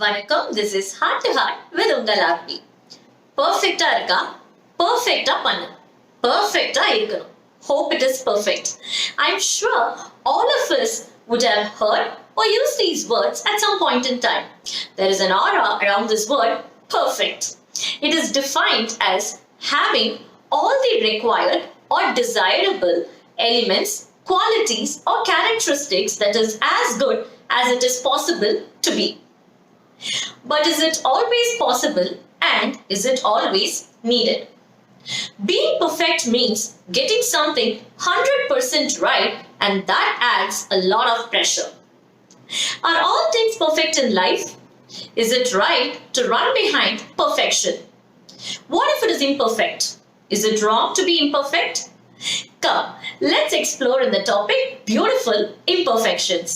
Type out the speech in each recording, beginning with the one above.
வணக்கம், this is Heart2Heart with உங்கள் RB. பர்ஃபெக்டா இருக்கா? பர்ஃபெக்டா பண்ணு. பர்ஃபெக்டா இருக்கணும். Hope it is perfect. I'm sure all of us would have heard or used these words at some point in time. There is an aura around this word, perfect. It is defined as having all the required or desirable elements, qualities or characteristics that is as good as it is possible to be. But is it always possible and is it always needed? Being perfect means getting something 100% right, and that adds a lot of pressure. Are all things perfect in life? Is it right to run behind perfection? What if it is imperfect? Is it wrong to be imperfect? Come, let's explore in the topic beautiful imperfections.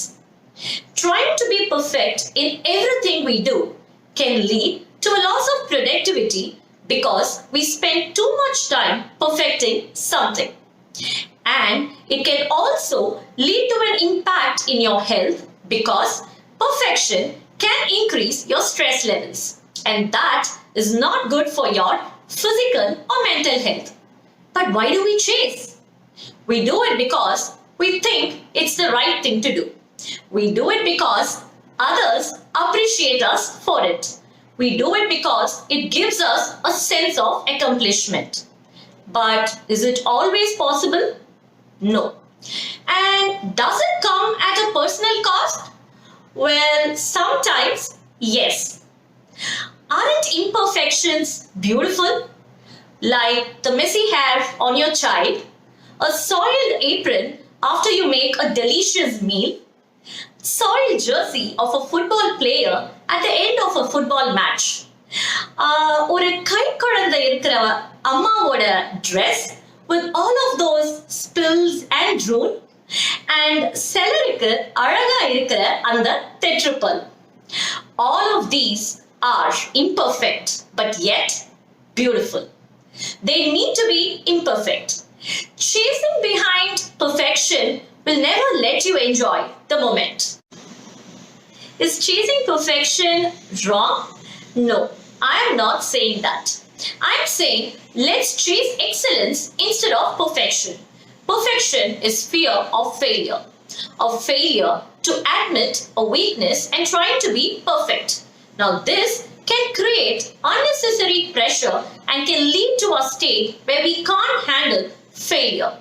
Trying to be perfect in everything we do can lead to a loss of productivity because we spend too much time perfecting something. And it can also lead to an impact in your health because perfection can increase your stress levels. And that is not good for your physical or mental health. But why do we chase? We do it because we think it's the right thing to do. We do it because others appreciate us for it. We do it because it gives us a sense of accomplishment. But is it always possible? No. And does it come at a personal cost? Well, sometimes, yes. Aren't imperfections beautiful? Like the messy hair on your child, a soiled apron after you make a delicious meal, soiled jersey of a football player at the end of a football match. ஒரு கை குழந்தை இருக்கிற அம்மாவோட dress with all of those spills and drool, and சிலருக்கு அழகா இருக்கிற அந்த tetrapal. All of these are imperfect but yet beautiful. They need to be imperfect. Chasing behind perfection will never let you enjoy the moment. Is chasing perfection wrong? No, I am not saying that. I am saying let's chase excellence instead of perfection. Perfection is fear of failure to admit a weakness and trying to be perfect. Now this can create unnecessary pressure and can lead to a state where we can't handle failure.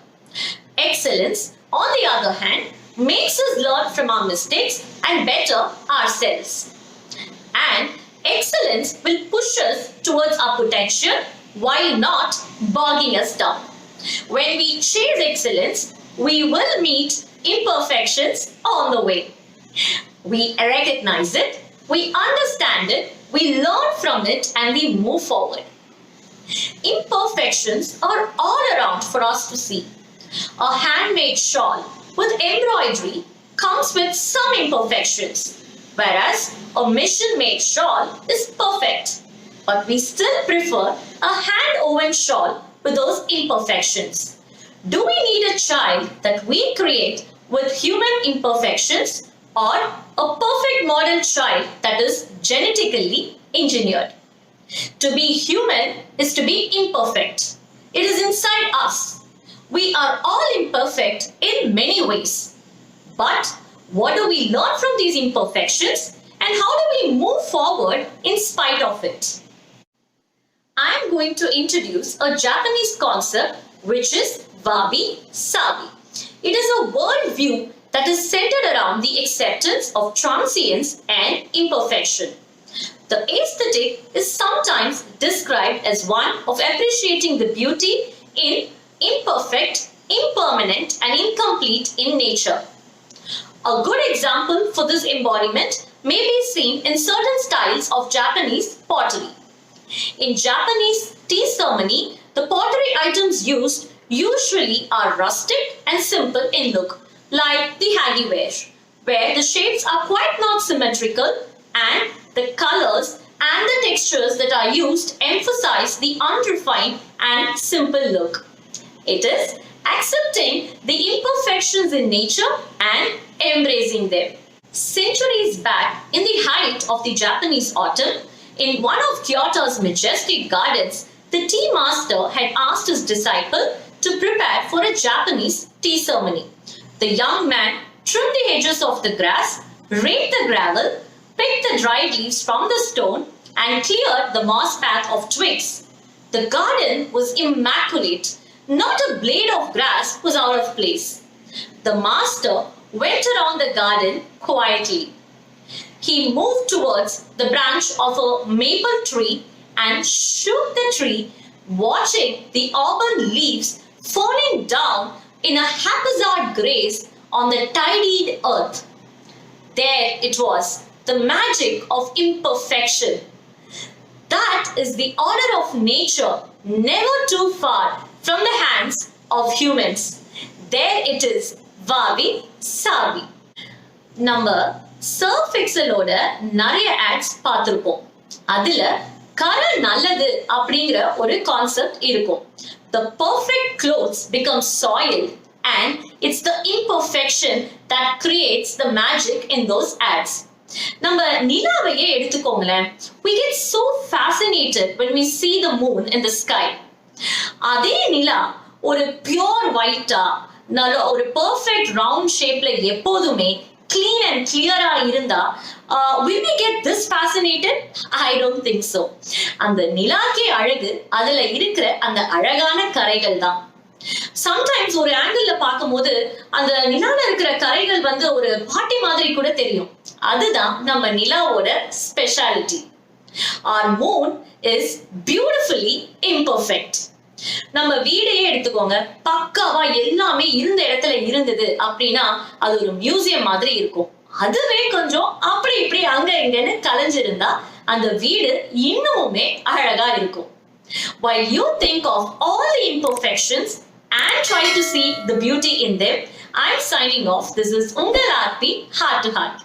Excellence, on the other hand, makes us learn from our mistakes and better ourselves. And excellence will push us towards our potential while not bogging us down. When we chase excellence, we will meet imperfections on the way. We recognize it, we understand it, we learn from it, and we move forward. Imperfections are all around for us to see. A handmade shawl with embroidery comes with some imperfections, whereas a machine-made shawl is perfect. But we still prefer a hand-woven shawl with those imperfections. Do we need a child that we create with human imperfections, or a perfect model child that is genetically engineered? To be human is to be imperfect. It is inside us. We are all imperfect in many ways. But what do we learn from these imperfections, and how do we move forward in spite of it? I am going to introduce a Japanese concept which is Wabi-Sabi. It is a worldview that is centered around the acceptance of transience and imperfection. The aesthetic is sometimes described as one of appreciating the beauty in imperfect, impermanent, and incomplete in nature. A good example for this embodiment may be seen in certain styles of Japanese pottery. In Japanese tea ceremony, the pottery items used usually are rustic and simple in look, like the hagiware, where the shapes are quite not symmetrical and the colors and the textures that are used emphasize the unrefined and simple look. It is accepting the imperfections in nature and embracing them. Centuries back, in the height of the Japanese autumn, in one of Kyoto's majestic gardens, the tea master had asked his disciple to prepare for a Japanese tea ceremony. The young man trimmed the edges of the grass, raked the gravel, picked the dried leaves from the stone, and cleared the moss path of twigs. The garden was immaculate. Not a blade of grass was out of place. The master went around the garden quietly. He moved towards the branch of a maple tree and shook the tree, watching the auburn leaves falling down in a haphazard grace on the tidied earth. There it was, the magic of imperfection. That is the order of nature, never too far from the hands of humans. There it is, Wabi-Sabi. நம்ம surf எக்ஸலோட நிறைய ads பார்த்துருப்போம். அதுல colour நல்லது அப்படிங்கிற ஒரு concept இருக்கும். The perfect clothes become soiled and it's the imperfection that creates the magic in those ads. நம்ம நிலாவையே எடுத்துக்கோங்களேன். We get so fascinated when we see the moon in the sky. அதே நிலா ஒரு பியூர் ஒயிட்டா நல்ல ஒரு பெர்ஃபெக்ட் ரவுண்ட் ஷேப்ல எப்போதுமே clean and clear இருந்தா will we get this fascinated? I don't think so. அந்த நிலாக்கே அழகு அதுல இருக்கிற அந்த அழகான கரைகள் தான். சம்டைம்ஸ் ஒரு ஆங்கிள் பார்க்கும்போது அந்த நிலால இருக்கிற கரைகள் வந்து ஒரு பாட்டி மாதிரி கூட தெரியும். அதுதான் நம்ம நிலாவோட speciality. Our moon is beautifully imperfect. நம்ம வீடையே எடுத்துக்கோங்க, பக்காவா எல்லாமே இருந்த இடத்துல இருந்தது அப்படின்னா அது ஒரு மியூசியம் மாதிரி இருக்கும். அதுவே கொஞ்சம் அப்படி இப்படி அங்க இங்கன்னு கலைஞ்சிருந்தா அந்த வீடு இன்னுமே அழகா இருக்கும். While you think of all the imperfections and try to see the beauty in them, I'm signing off. This is Ungal Aarti, Heart to Heart.